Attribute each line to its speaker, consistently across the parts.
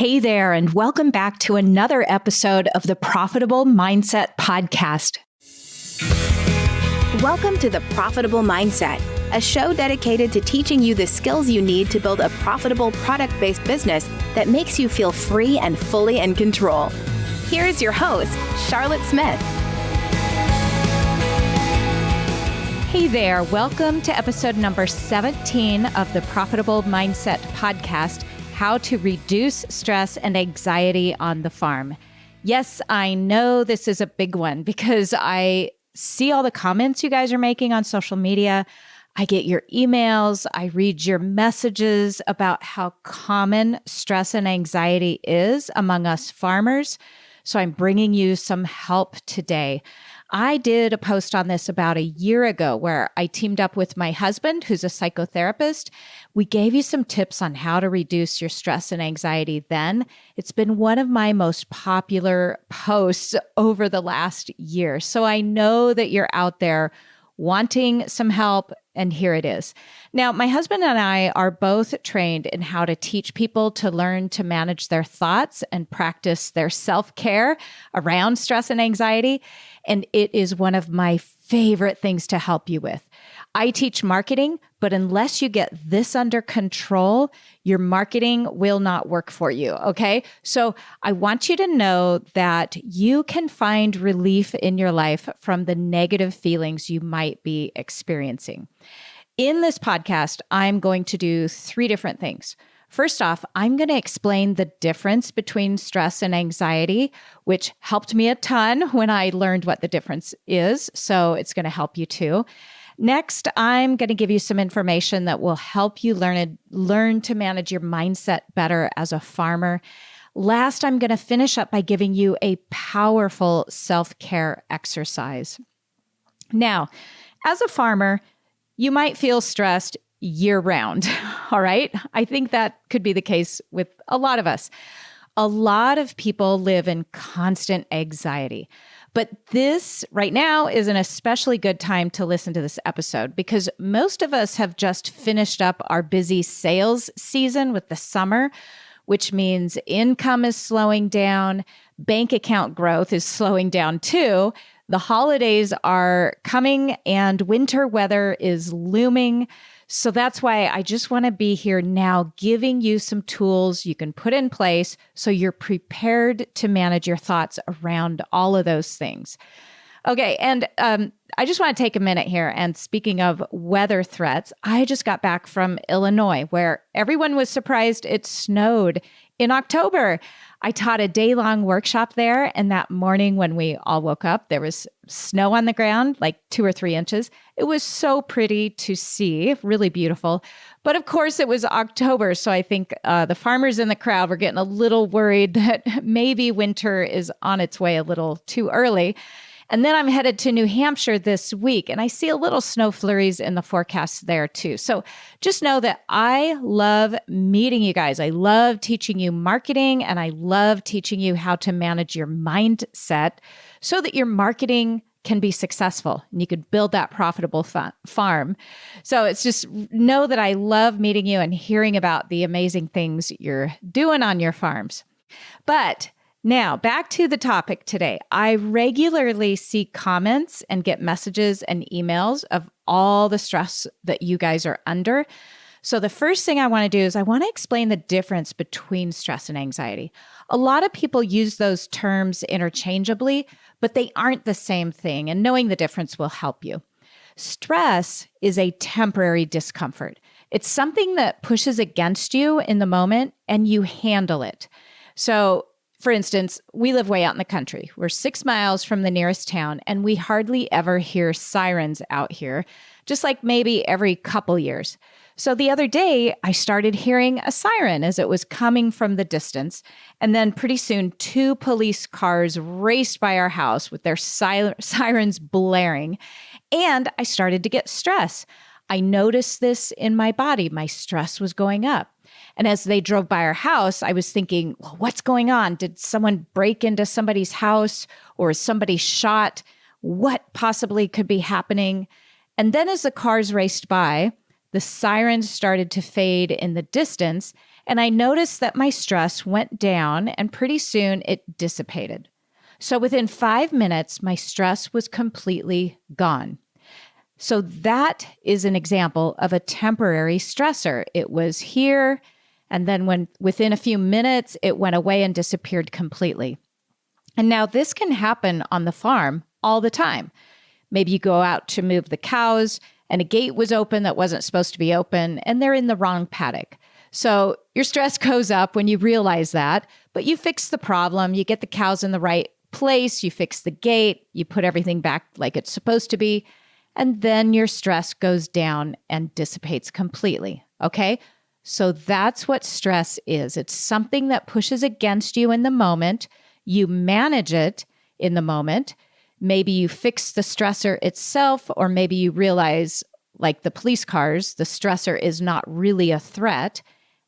Speaker 1: Hey there, and welcome back to another episode of the Profitable Mindset Podcast.
Speaker 2: Welcome to the Profitable Mindset, a show dedicated to teaching you the skills you need to build a profitable product-based business that makes you feel free and fully in control. Here is your host, Charlotte Smith.
Speaker 1: Hey there, welcome to episode number 17 of the Profitable Mindset Podcast, How to Reduce Stress and Anxiety on the Farm. Yes, I know this is a big one because I see all the comments you guys are making on social media. I get your emails. I read your messages about how common stress and anxiety is among us farmers. So I'm bringing you some help today. I did a post on this about a year ago where I teamed up with my husband, who's a psychotherapist. We gave you some tips on how to reduce your stress and anxiety then. It's been one of my most popular posts over the last year. So I know that you're out there wanting some help, and here it is. Now, my husband and I are both trained in how to teach people to learn to manage their thoughts and practice their self-care around stress and anxiety. And it is one of my favorite things to help you with. I teach marketing, but unless you get this under control, your marketing will not work for you, okay? So I want you to know that you can find relief in your life from the negative feelings you might be experiencing. In this podcast, I'm going to do three different things. First off, I'm going to explain the difference between stress and anxiety, which helped me a ton when I learned what the difference is. So it's going to help you too. Next, I'm going to give you some information that will help you learn to manage your mindset better as a farmer. Last, I'm going to finish up by giving you a powerful self-care exercise. Now, as a farmer, you might feel stressed year-round, all right? I think that could be the case with a lot of us. A lot of people live in constant anxiety. But this right now is an especially good time to listen to this episode because most of us have just finished up our busy sales season with the summer, which means income is slowing down, bank account growth is slowing down too. The holidays are coming and winter weather is looming. So that's why I just want to be here now giving you some tools you can put in place so you're prepared to manage your thoughts around all of those things. Okay, and I just want to take a minute here. And speaking of weather threats, I just got back from Illinois where everyone was surprised it snowed in October. I taught a day-long workshop there, and that morning when we all woke up, there was snow on the ground, like 2 or 3 inches. It was so pretty to see, really beautiful. But of course, it was October, so I think the farmers in the crowd were getting a little worried that maybe winter is on its way a little too early. And then I'm headed to New Hampshire this week, and I see a little snow flurries in the forecast there too. So just know that I love meeting you guys. I love teaching you marketing, and I love teaching you how to manage your mindset so that your marketing can be successful and you can build that profitable farm. So it's just know that I love meeting you and hearing about the amazing things you're doing on your farms. But now, back to the topic today. I regularly see comments and get messages and emails of all the stress that you guys are under. So the first thing I want to do is I want to explain the difference between stress and anxiety. A lot of people use those terms interchangeably, but they aren't the same thing, and knowing the difference will help you. Stress is a temporary discomfort. It's something that pushes against you in the moment, and you handle it. So for instance, we live way out in the country. We're 6 miles from the nearest town, and we hardly ever hear sirens out here, just like maybe every couple years. So the other day, I started hearing a siren as it was coming from the distance. And then pretty soon, 2 police cars raced by our house with their sirens blaring. And I started to get stress. I noticed this in my body. My stress was going up. And as they drove by our house, I was thinking, well, what's going on? Did someone break into somebody's house, or is somebody shot? What possibly could be happening? And then as the cars raced by, the sirens started to fade in the distance, And I noticed that my stress went down and pretty soon it dissipated. So within 5 minutes, my stress was completely gone. So that is an example of a temporary stressor. It was here, and then within a few minutes, it went away and disappeared completely. And now this can happen on the farm all the time. Maybe you go out to move the cows and a gate was open that wasn't supposed to be open and they're in the wrong paddock. So your stress goes up when you realize that, but you fix the problem, you get the cows in the right place, you fix the gate, you put everything back like it's supposed to be, and then your stress goes down and dissipates completely. Okay? So that's what stress is. It's something that pushes against you in the moment. You manage it in the moment. Maybe you fix the stressor itself, or maybe you realize, like the police cars, the stressor is not really a threat.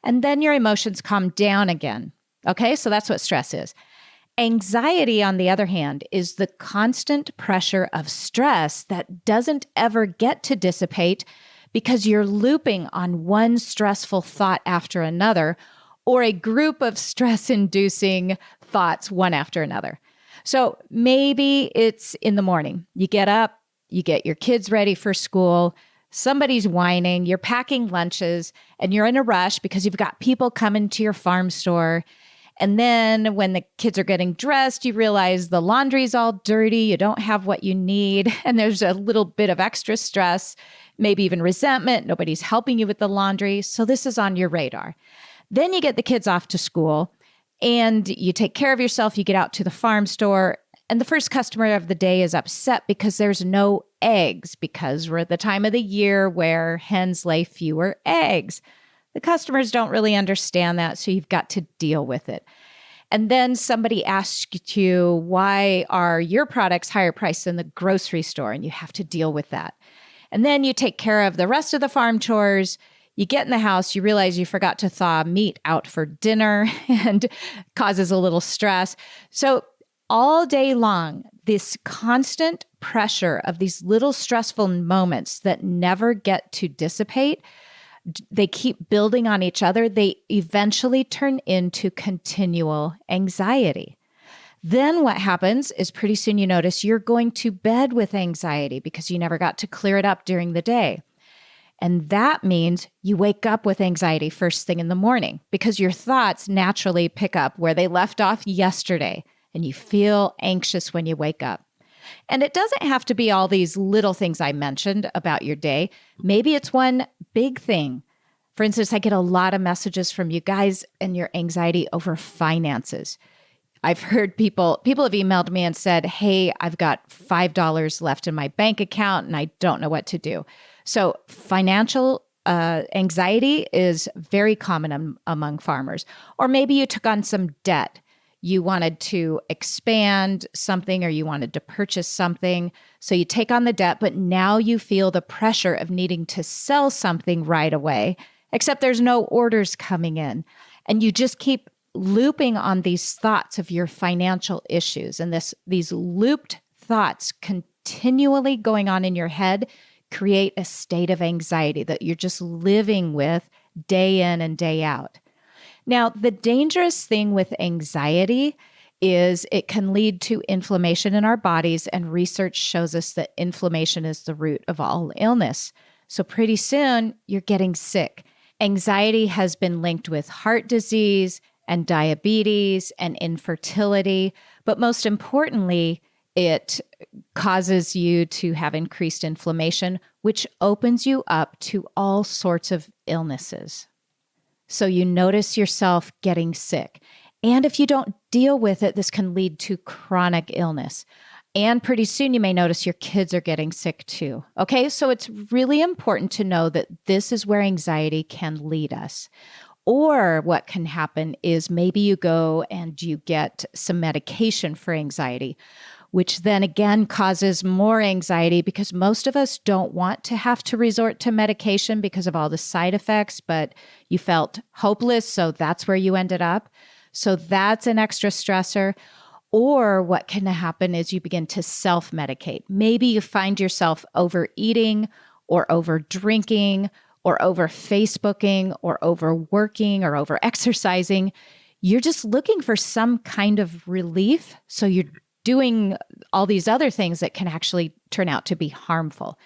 Speaker 1: And then your emotions calm down again. Okay, so that's what stress is. Anxiety, on the other hand, is the constant pressure of stress that doesn't ever get to dissipate because you're looping on one stressful thought after another, or a group of stress-inducing thoughts one after another. So maybe it's in the morning. You get up, you get your kids ready for school, somebody's whining, you're packing lunches, and you're in a rush because you've got people coming to your farm store. And then when the kids are getting dressed, you realize the laundry's all dirty, you don't have what you need, and there's a little bit of extra stress, maybe even resentment, nobody's helping you with the laundry. So this is on your radar. Then you get the kids off to school, and you take care of yourself, you get out to the farm store, and the first customer of the day is upset because there's no eggs, because we're at the time of the year where hens lay fewer eggs. The customers don't really understand that, so you've got to deal with it. And then somebody asks you, why are your products higher priced than the grocery store? And you have to deal with that. And then you take care of the rest of the farm chores. You get in the house, you realize you forgot to thaw meat out for dinner and causes a little stress. So all day long, this constant pressure of these little stressful moments that never get to dissipate, they keep building on each other. They eventually turn into continual anxiety. Then what happens is pretty soon you notice you're going to bed with anxiety because you never got to clear it up during the day. And that means you wake up with anxiety first thing in the morning because your thoughts naturally pick up where they left off yesterday, and you feel anxious when you wake up. And it doesn't have to be all these little things I mentioned about your day. Maybe it's one big thing. For instance, I get a lot of messages from you guys and your anxiety over finances. I've heard people have emailed me and said, hey, I've got $5 left in my bank account and I don't know what to do. So financial anxiety is very common among farmers. Or maybe you took on some debt. You wanted to expand something or you wanted to purchase something. So you take on the debt, but now you feel the pressure of needing to sell something right away, except there's no orders coming in. And you just keep looping on these thoughts of your financial issues. And these looped thoughts continually going on in your head create a state of anxiety that you're just living with day in and day out. Now, the dangerous thing with anxiety is it can lead to inflammation in our bodies, and research shows us that inflammation is the root of all illness. So pretty soon, you're getting sick. Anxiety has been linked with heart disease and diabetes and infertility, but most importantly, it causes you to have increased inflammation, which opens you up to all sorts of illnesses. So you notice yourself getting sick. And if you don't deal with it, this can lead to chronic illness. And pretty soon you may notice your kids are getting sick too. Okay, so it's really important to know that this is where anxiety can lead us. Or what can happen is maybe you go and you get some medication for anxiety, which then again causes more anxiety because most of us don't want to have to resort to medication because of all the side effects, but you felt hopeless, so that's where you ended up. So that's an extra stressor. Or what can happen is you begin to self-medicate. Maybe you find yourself overeating or over drinking or over Facebooking or overworking or over exercising. You're just looking for some kind of relief. So you're doing all these other things that can actually turn out to be harmful.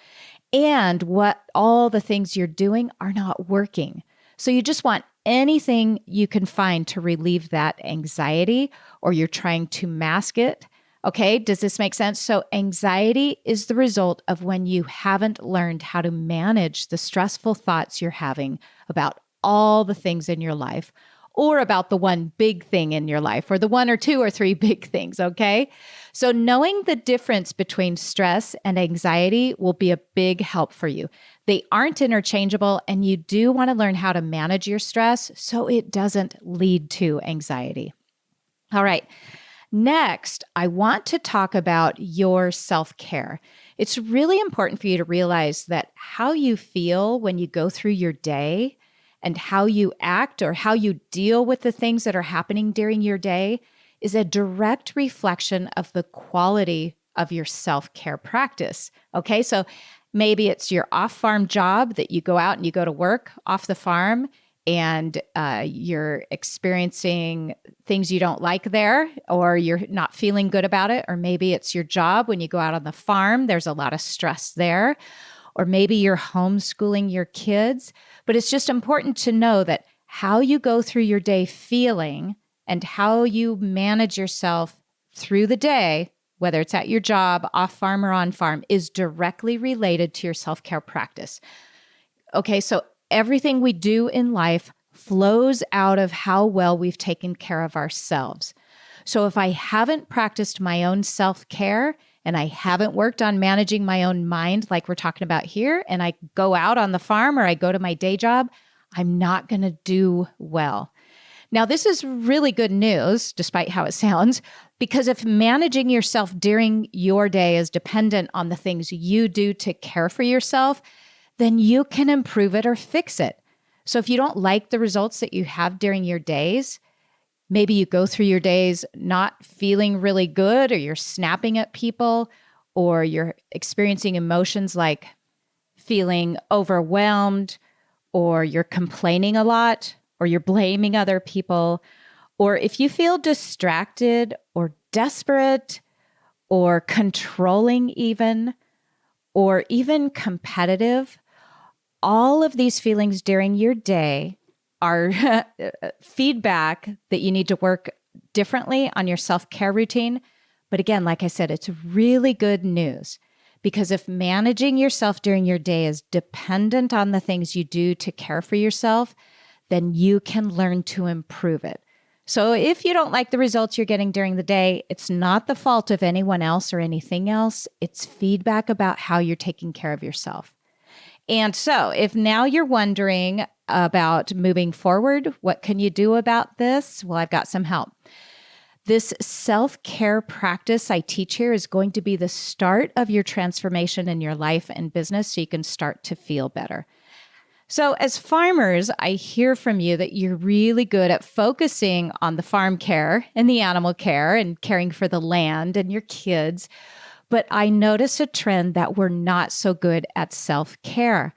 Speaker 1: And what all the things you're doing are not working. So you just want anything you can find to relieve that anxiety, or you're trying to mask it. Okay, does this make sense? So anxiety is the result of when you haven't learned how to manage the stressful thoughts you're having about all the things in your life, or about the one big thing in your life, or the one or two or three big things, okay? So knowing the difference between stress and anxiety will be a big help for you. They aren't interchangeable, and you do want to learn how to manage your stress so it doesn't lead to anxiety. All right. Next, I want to talk about your self-care. It's really important for you to realize that how you feel when you go through your day and how you act or how you deal with the things that are happening during your day is a direct reflection of the quality of your self-care practice. Okay, so maybe it's your off-farm job that you go out and you go to work off the farm, and you're experiencing things you don't like there, or you're not feeling good about it. Or maybe it's your job when you go out on the farm, there's a lot of stress there. Or maybe you're homeschooling your kids. But it's just important to know that how you go through your day feeling and how you manage yourself through the day, whether it's at your job, off farm or on farm, is directly related to your self-care practice. Okay, so everything we do in life flows out of how well we've taken care of ourselves. So if I haven't practiced my own self-care and I haven't worked on managing my own mind like we're talking about here, and I go out on the farm or I go to my day job, I'm not going to do well. Now, this is really good news, despite how it sounds, because if managing yourself during your day is dependent on the things you do to care for yourself, then you can improve it or fix it. So if you don't like the results that you have during your days, maybe you go through your days not feeling really good, or you're snapping at people, or you're experiencing emotions like feeling overwhelmed, or you're complaining a lot, or you're blaming other people, or if you feel distracted or desperate or controlling even, or even competitive, all of these feelings during your day are feedback that you need to work differently on your self-care routine. But again, like I said, it's really good news, because if managing yourself during your day is dependent on the things you do to care for yourself, then you can learn to improve it. So if you don't like the results you're getting during the day, it's not the fault of anyone else or anything else. It's feedback about how you're taking care of yourself. And so if now you're wondering about moving forward, what can you do about this? Well, I've got some help. This self-care practice I teach here is going to be the start of your transformation in your life and business, so you can start to feel better. So as farmers, I hear from you that you're really good at focusing on the farm care and the animal care and caring for the land and your kids. But I notice a trend that we're not so good at self-care.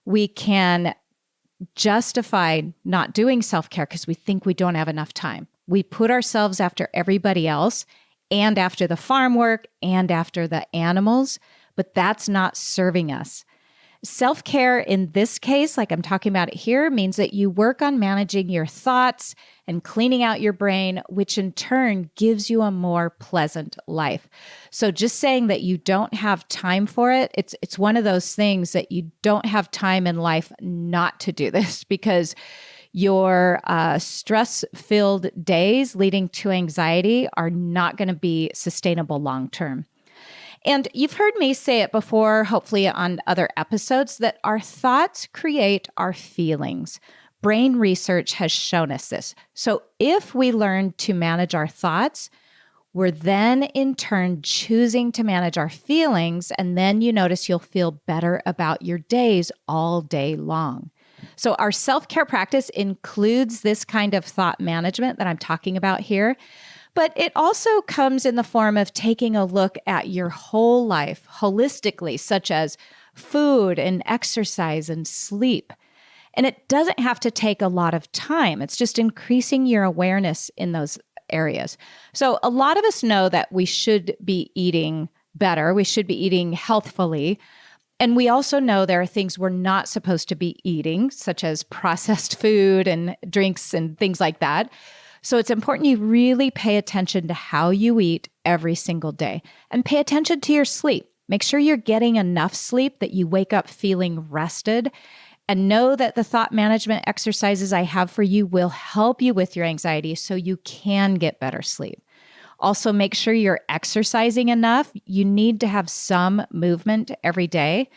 Speaker 1: We can justify not doing self-care because we think we don't have enough time. We put ourselves after everybody else, and after the farm work, and after the animals, but that's not serving us. Self-care in this case, like I'm talking about it here, means that you work on managing your thoughts and cleaning out your brain, which in turn gives you a more pleasant life. So just saying that you don't have time for it, it's one of those things that you don't have time in life not to do this, because your stress-filled days leading to anxiety are not going to be sustainable long-term. And you've heard me say it before, hopefully on other episodes, that our thoughts create our feelings. Brain research has shown us this. So if we learn to manage our thoughts, we're then in turn choosing to manage our feelings, and then you notice you'll feel better about your days all day long. So our self-care practice includes this kind of thought management that I'm talking about here. But it also comes in the form of taking a look at your whole life holistically, such as food and exercise and sleep. And it doesn't have to take a lot of time. It's just increasing your awareness in those areas. So a lot of us know that we should be eating better. We should be eating healthfully. And we also know there are things we're not supposed to be eating, such as processed food and drinks and things like that. So it's important you really pay attention to how you eat every single day and pay attention to your sleep. Make sure you're getting enough sleep that you wake up feeling rested, and know that the thought management exercises I have for you will help you with your anxiety so you can get better sleep. Also, make sure you're exercising enough. You need to have some movement every day.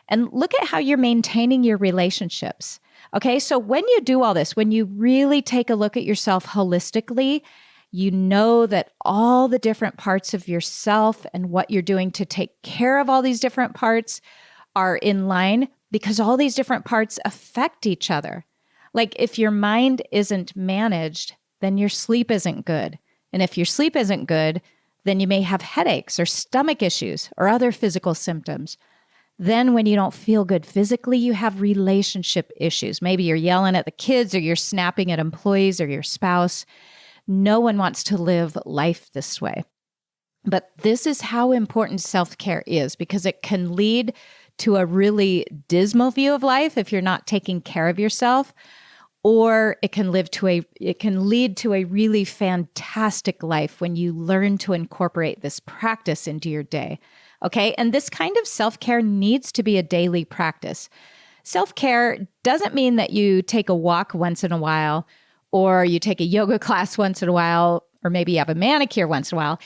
Speaker 1: And look at how you're maintaining your relationships. Okay, so when you do all this, when you really take a look at yourself holistically, you know that all the different parts of yourself and what you're doing to take care of all these different parts are in line, because all these different parts affect each other. Like if your mind isn't managed, then your sleep isn't good. And if your sleep isn't good, then you may have headaches or stomach issues or other physical symptoms. Then when you don't feel good physically, you have relationship issues. Maybe you're yelling at the kids or you're snapping at employees or your spouse. No one wants to live life this way. But this is how important self-care is, because it can lead to a really dismal view of life if you're not taking care of yourself, or it can lead to a really fantastic life when you learn to incorporate this practice into your day. Okay? And this kind of self-care needs to be a daily practice. Self-care doesn't mean that you take a walk once in a while, or you take a yoga class once in a while, or maybe you have a manicure once in a while.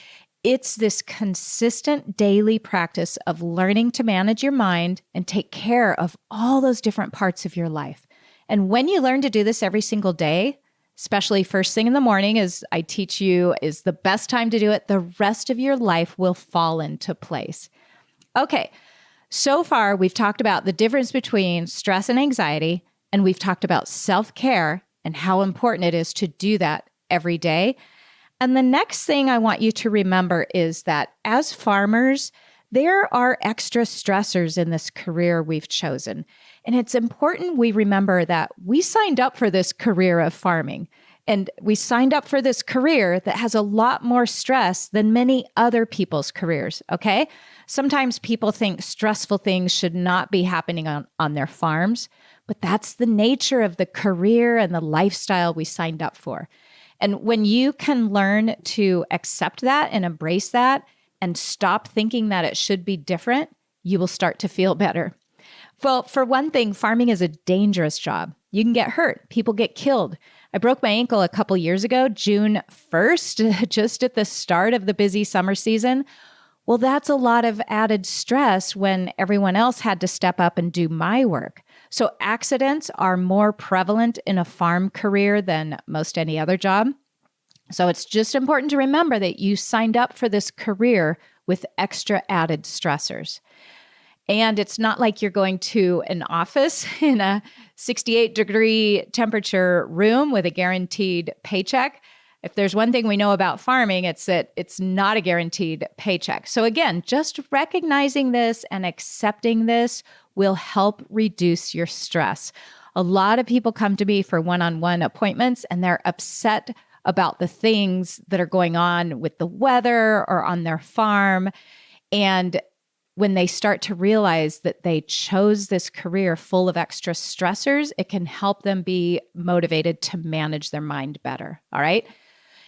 Speaker 1: It's this consistent daily practice of learning to manage your mind and take care of all those different parts of your life. And when you learn to do this every single day, especially first thing in the morning, as I teach you, is the best time to do it, the rest of your life will fall into place. Okay, so far we've talked about the difference between stress and anxiety, and we've talked about self-care and how important it is to do that every day. And the next thing I want you to remember is that as farmers, there are extra stressors in this career we've chosen. And it's important we remember that we signed up for this career of farming. And we signed up for this career that has a lot more stress than many other people's careers, okay? Sometimes people think stressful things should not be happening on their farms, but that's the nature of the career and the lifestyle we signed up for. And when you can learn to accept that and embrace that and stop thinking that it should be different, you will start to feel better. Well, for one thing, farming is a dangerous job. You can get hurt. People get killed. I broke my ankle a couple years ago, June 1st, just at the start of the busy summer season. Well, that's a lot of added stress when everyone else had to step up and do my work. So accidents are more prevalent in a farm career than most any other job. So it's just important to remember that you signed up for this career with extra added stressors. And it's not like you're going to an office in a 68-degree temperature room with a guaranteed paycheck. If there's one thing we know about farming, it's that it's not a guaranteed paycheck. So again, just recognizing this and accepting this will help reduce your stress. A lot of people come to me for one-on-one appointments and they're upset about the things that are going on with the weather or on their farm. And when they start to realize that they chose this career full of extra stressors, it can help them be motivated to manage their mind better. All right.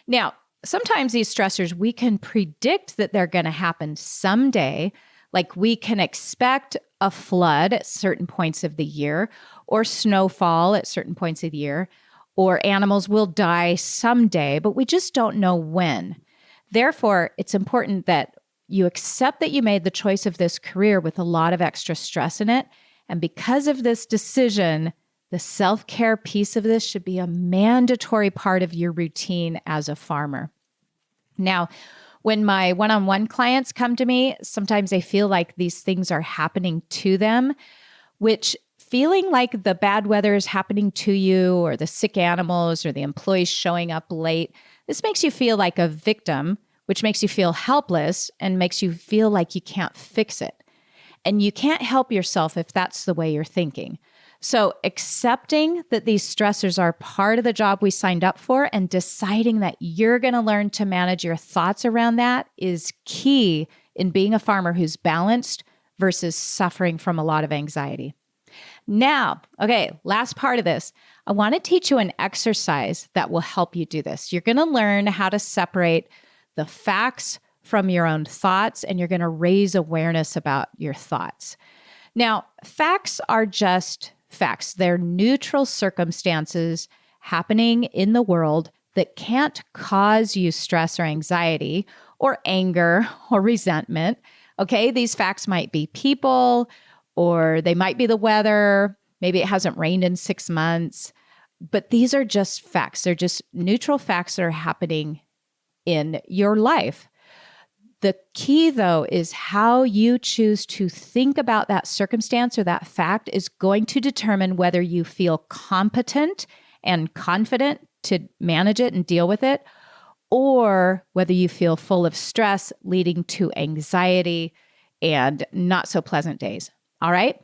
Speaker 1: Now, sometimes these stressors, we can predict that they're going to happen someday. Like we can expect a flood at certain points of the year, or snowfall at certain points of the year, or animals will die someday, but we just don't know when. Therefore, it's important that you accept that you made the choice of this career with a lot of extra stress in it. And because of this decision, the self-care piece of this should be a mandatory part of your routine as a farmer. Now, when my one-on-one clients come to me, sometimes they feel like these things are happening to them, which feeling like the bad weather is happening to you, or the sick animals, or the employees showing up late, this makes you feel like a victim, which makes you feel helpless and makes you feel like you can't fix it. And you can't help yourself if that's the way you're thinking. So accepting that these stressors are part of the job we signed up for and deciding that you're going to learn to manage your thoughts around that is key in being a farmer who's balanced versus suffering from a lot of anxiety. Now, okay, last part of this. I want to teach you an exercise that will help you do this. You're going to learn how to separate the facts from your own thoughts, and you're going to raise awareness about your thoughts. Now, facts are just facts. They're neutral circumstances happening in the world that can't cause you stress or anxiety or anger or resentment. Okay, these facts might be people, or they might be the weather. Maybe it hasn't rained in 6 months. But these are just facts. They're just neutral facts that are happening in your life. The key, though, is how you choose to think about that circumstance or that fact is going to determine whether you feel competent and confident to manage it and deal with it, or whether you feel full of stress, leading to anxiety and not so pleasant days. All right?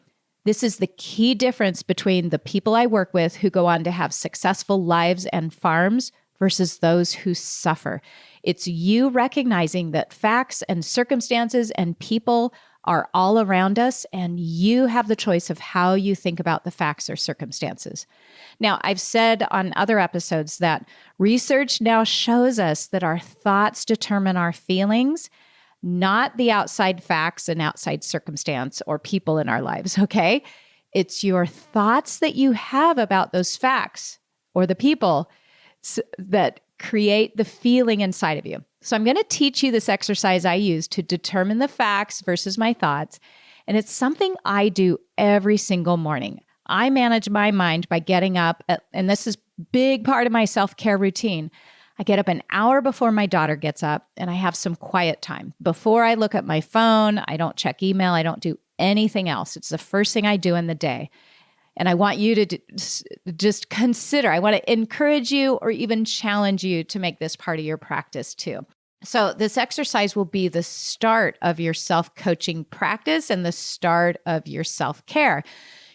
Speaker 1: This is the key difference between the people I work with who go on to have successful lives and farms versus those who suffer. It's you recognizing that facts and circumstances and people are all around us, and you have the choice of how you think about the facts or circumstances. Now, I've said on other episodes that research now shows us that our thoughts determine our feelings, not the outside facts and outside circumstance or people in our lives, okay? It's your thoughts that you have about those facts or the people that create the feeling inside of you. So I'm going to teach you this exercise I use to determine the facts versus my thoughts. And it's something I do every single morning. I manage my mind by getting up, and this is a big part of my self-care routine. I get up an hour before my daughter gets up, and I have some quiet time. Before I look at my phone, I don't check email, I don't do anything else. It's the first thing I do in the day. And I want you to just consider, I want to encourage you or even challenge you to make this part of your practice too. So this exercise will be the start of your self-coaching practice and the start of your self-care.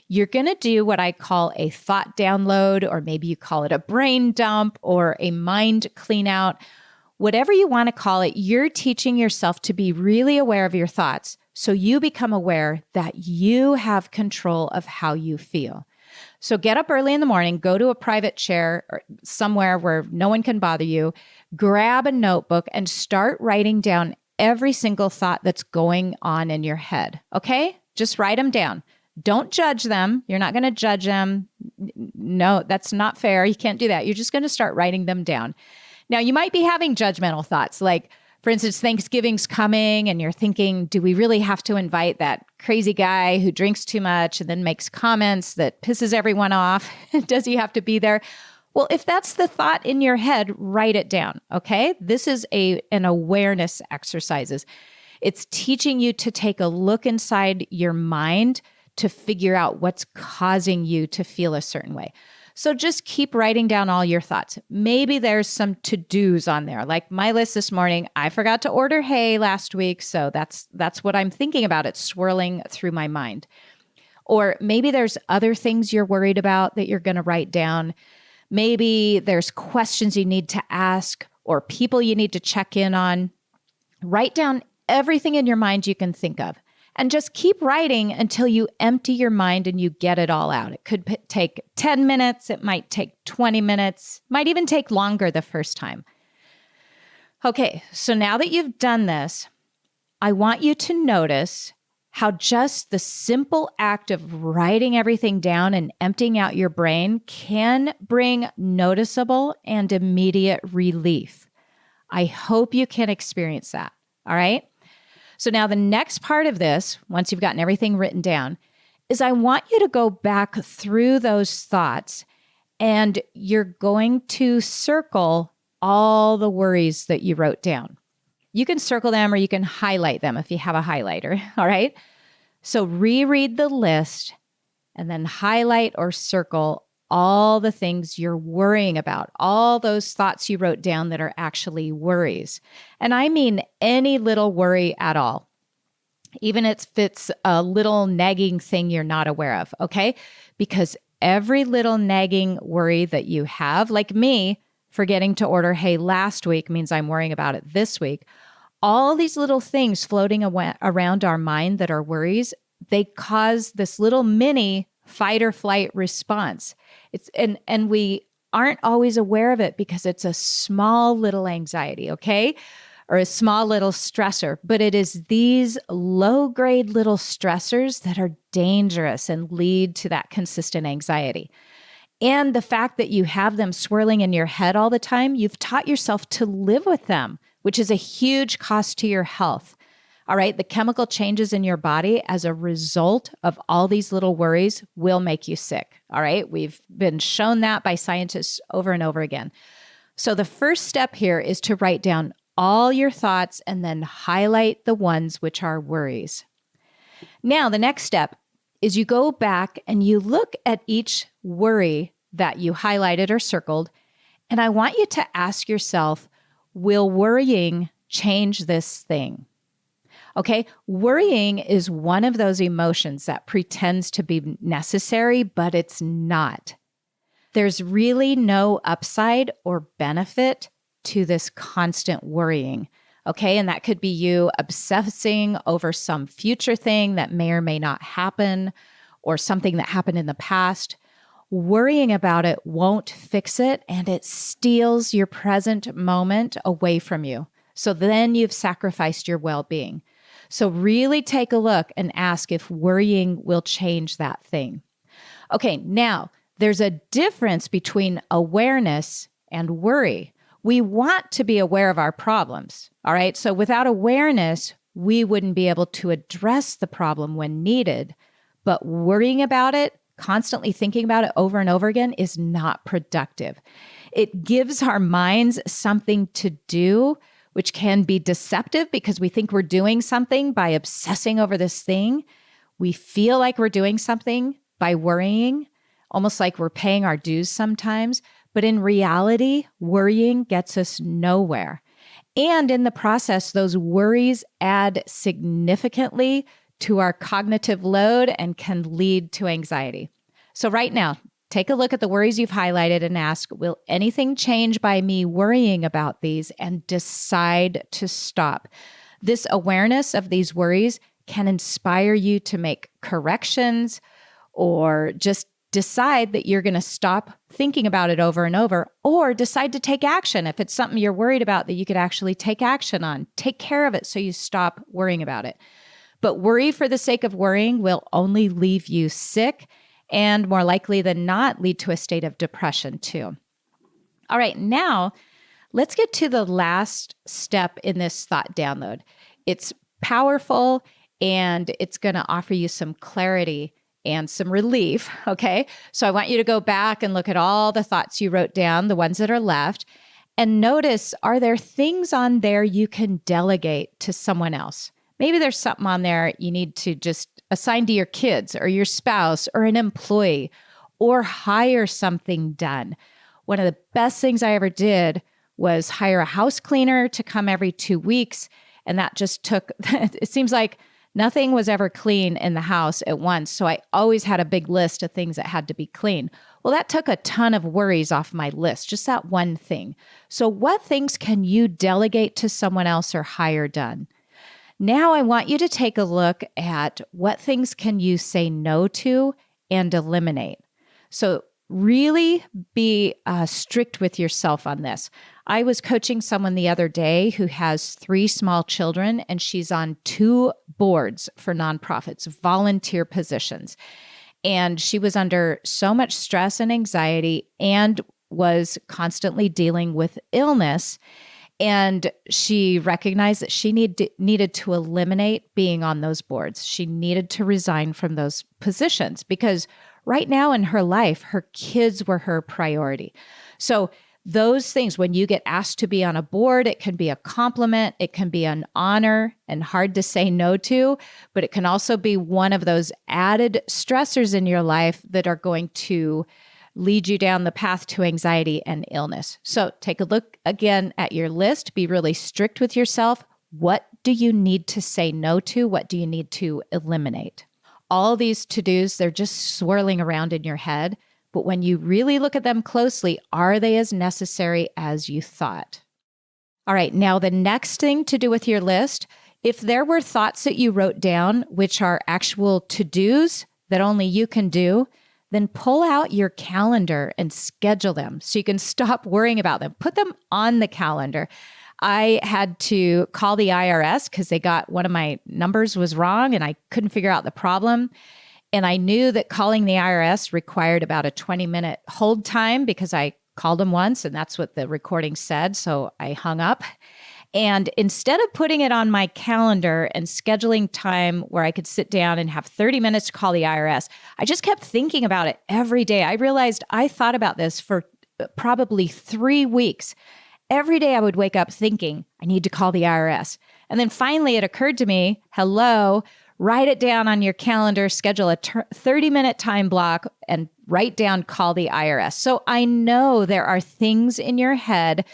Speaker 1: You're going to do what I call a thought download, or maybe you call it a brain dump or a mind clean out. Whatever you want to call it, you're teaching yourself to be really aware of your thoughts so you become aware that you have control of how you feel. So get up early in the morning, go to a private chair or somewhere where no one can bother you, grab a notebook and start writing down every single thought that's going on in your head, okay? Just write them down. Don't judge them. You're not going to judge them. No, that's not fair. You can't do that. You're just going to start writing them down. Now, you might be having judgmental thoughts like, for instance, Thanksgiving's coming and you're thinking, do we really have to invite that crazy guy who drinks too much and then makes comments that pisses everyone off? Does he have to be there? Well, if that's the thought in your head, write it down, okay? This is an awareness exercise. It's teaching you to take a look inside your mind to figure out what's causing you to feel a certain way. So just keep writing down all your thoughts. Maybe there's some to-dos on there. Like my list this morning, I forgot to order hay last week, so that's what I'm thinking about. It's swirling through my mind. Or maybe there's other things you're worried about that you're going to write down. Maybe there's questions you need to ask or people you need to check in on. Write down everything in your mind you can think of. And just keep writing until you empty your mind and you get it all out. It could take 10 minutes. It might take 20 minutes. Might even take longer the first time. Okay, so now that you've done this, I want you to notice how just the simple act of writing everything down and emptying out your brain can bring noticeable and immediate relief. I hope you can experience that, all right? So now the next part of this, once you've gotten everything written down, is I want you to go back through those thoughts and you're going to circle all the worries that you wrote down. You can circle them or you can highlight them if you have a highlighter, all right? So reread the list and then highlight or circle all the things you're worrying about, all those thoughts you wrote down that are actually worries. And I mean any little worry at all. even if it's a little nagging thing you're not aware of, okay? Because every little nagging worry that you have, like me, forgetting to order hay last week means I'm worrying about it this week. All these little things floating around our mind that are worries, they cause this little mini fight or flight response. And we aren't always aware of it because it's a small little anxiety, okay? Or a small little stressor, but it is these low-grade little stressors that are dangerous and lead to that consistent anxiety. And the fact that you have them swirling in your head all the time, you've taught yourself to live with them, which is a huge cost to your health. All right, the chemical changes in your body as a result of all these little worries will make you sick. All right, we've been shown that by scientists over and over again. So the first step here is to write down all your thoughts and then highlight the ones which are worries. Now, the next step is you go back and you look at each worry that you highlighted or circled, and I want you to ask yourself, will worrying change this thing? Okay, worrying is one of those emotions that pretends to be necessary, but it's not. There's really no upside or benefit to this constant worrying, okay? And that could be you obsessing over some future thing that may or may not happen or something that happened in the past. Worrying about it won't fix it, and it steals your present moment away from you. So then you've sacrificed your well-being. So really take a look and ask if worrying will change that thing. Okay, now there's a difference between awareness and worry. We want to be aware of our problems, all right? So without awareness, we wouldn't be able to address the problem when needed. But worrying about it, constantly thinking about it over and over again is not productive. It gives our minds something to do, which can be deceptive because we think we're doing something by obsessing over this thing. We feel like we're doing something by worrying, almost like we're paying our dues sometimes. But in reality, worrying gets us nowhere. And in the process, those worries add significantly to our cognitive load and can lead to anxiety. So right now, take a look at the worries you've highlighted and ask, will anything change by me worrying about these? And decide to stop. This awareness of these worries can inspire you to make corrections or just decide that you're going to stop thinking about it over and over, or decide to take action. If it's something you're worried about that you could actually take action on, take care of it so you stop worrying about it. But worry for the sake of worrying will only leave you sick and more likely than not lead to a state of depression too. All right, now let's get to the last step in this thought download. It's powerful and it's going to offer you some clarity and some relief, okay? So I want you to go back and look at all the thoughts you wrote down, the ones that are left, and notice, are there things on there you can delegate to someone else? Maybe there's something on there you need to just assign to your kids or your spouse or an employee, or hire something done. One of the best things I ever did was hire a house cleaner to come every 2 weeks, and that just took, it seems like nothing was ever clean in the house at once, so I always had a big list of things that had to be clean. Well, that took a ton of worries off my list, just that one thing. So what things can you delegate to someone else or hire done? Now I want you to take a look at what things can you say no to and eliminate. So really be strict with yourself on this. I was coaching someone the other day who has 3 small children, and she's on 2 boards for nonprofits, volunteer positions. And she was under so much stress and anxiety and was constantly dealing with illness. And she recognized that she needed to eliminate being on those boards. She needed to resign from those positions because right now in her life, her kids were her priority. So those things, when you get asked to be on a board, it can be a compliment, it can be an honor and hard to say no to, but it can also be one of those added stressors in your life that are going to lead you down the path to anxiety and illness. So take a look again at your list, be really strict with yourself. What do you need to say no to? What do you need to eliminate? All these to-dos, they're just swirling around in your head. But when you really look at them closely, are they as necessary as you thought? All right, now the next thing to do with your list, if there were thoughts that you wrote down, which are actual to-dos that only you can do, then pull out your calendar and schedule them so you can stop worrying about them. Put them on the calendar. I had to call the IRS because they got one of my numbers was wrong and I couldn't figure out the problem. And I knew that calling the IRS required about a 20-minute hold time because I called them once and that's what the recording said. So I hung up. And instead of putting it on my calendar and scheduling time where I could sit down and have 30 minutes to call the IRS, I just kept thinking about it every day. I realized I thought about this for probably 3 weeks. Every day I would wake up thinking, I need to call the IRS. And then finally it occurred to me, hello, write it down on your calendar, schedule a 30-minute time block, and write down, call the IRS. So I know there are things in your head,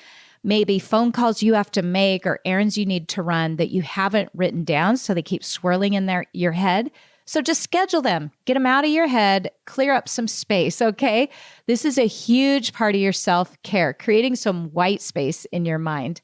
Speaker 1: maybe phone calls you have to make or errands you need to run that you haven't written down, so they keep swirling in your head. So just schedule them, get them out of your head, clear up some space, okay? This is a huge part of your self-care, creating some white space in your mind.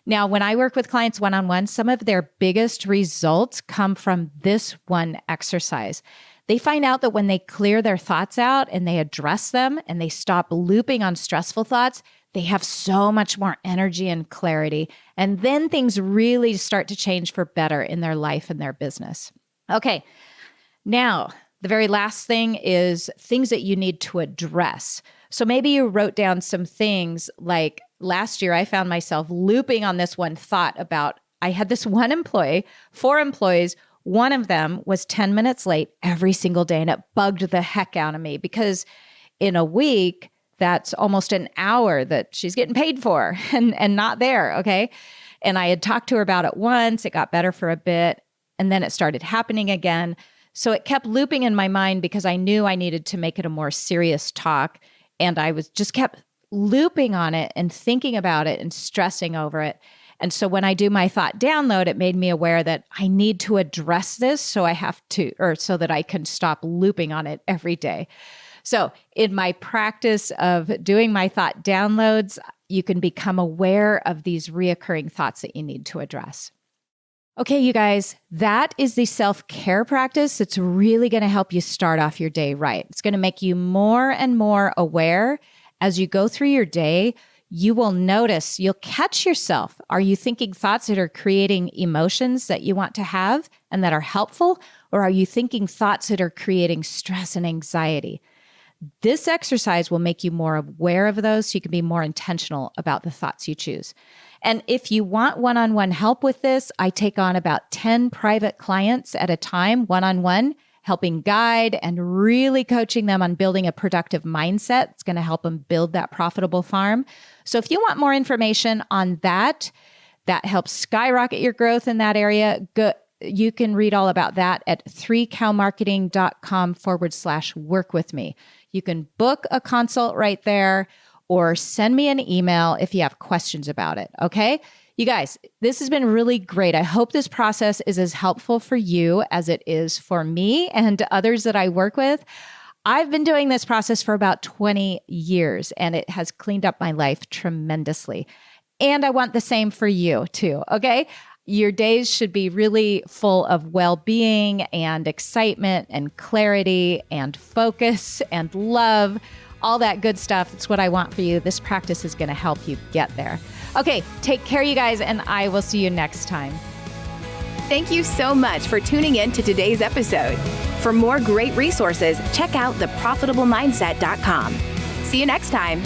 Speaker 1: Now, when I work with clients one-on-one, some of their biggest results come from this one exercise. They find out that when they clear their thoughts out and they address them and they stop looping on stressful thoughts, they have so much more energy and clarity. And then things really start to change for better in their life and their business. Okay, now the very last thing is things that you need to address. So maybe you wrote down some things like last year, I found myself looping on this one thought about, I had this one employee, 4 employees, one of them was 10 minutes late every single day. And it bugged the heck out of me because in a week, that's almost an hour that she's getting paid for and not there, okay? And I had talked to her about it once, it got better for a bit, and then it started happening again. So it kept looping in my mind because I knew I needed to make it a more serious talk. And I was just kept looping on it and thinking about it and stressing over it. And so when I do my thought download, it made me aware that I need to address this so that I can stop looping on it every day. So in my practice of doing my thought downloads, you can become aware of these reoccurring thoughts that you need to address. Okay, you guys, that is the self-care practice that's really going to help you start off your day right. It's going to make you more and more aware as you go through your day. You will notice, you'll catch yourself. Are you thinking thoughts that are creating emotions that you want to have and that are helpful? Or are you thinking thoughts that are creating stress and anxiety? This exercise will make you more aware of those so you can be more intentional about the thoughts you choose. And if you want one-on-one help with this, I take on about 10 private clients at a time, one-on-one, helping guide and really coaching them on building a productive mindset. It's going to help them build that profitable farm. So if you want more information on that helps skyrocket your growth in that area, you can read all about that at 3cowmarketing.com/work with me. You can book a consult right there or send me an email if you have questions about it. Okay? You guys, this has been really great. I hope this process is as helpful for you as it is for me and others that I work with. I've been doing this process for about 20 years and it has cleaned up my life tremendously. And I want the same for you too. Okay? Your days should be really full of well-being and excitement and clarity and focus and love, all that good stuff. That's what I want for you. This practice is going to help you get there. Okay, take care, you guys, and I will see you next time.
Speaker 2: Thank you so much for tuning in to today's episode. For more great resources, check out theprofitablemindset.com. See you next time.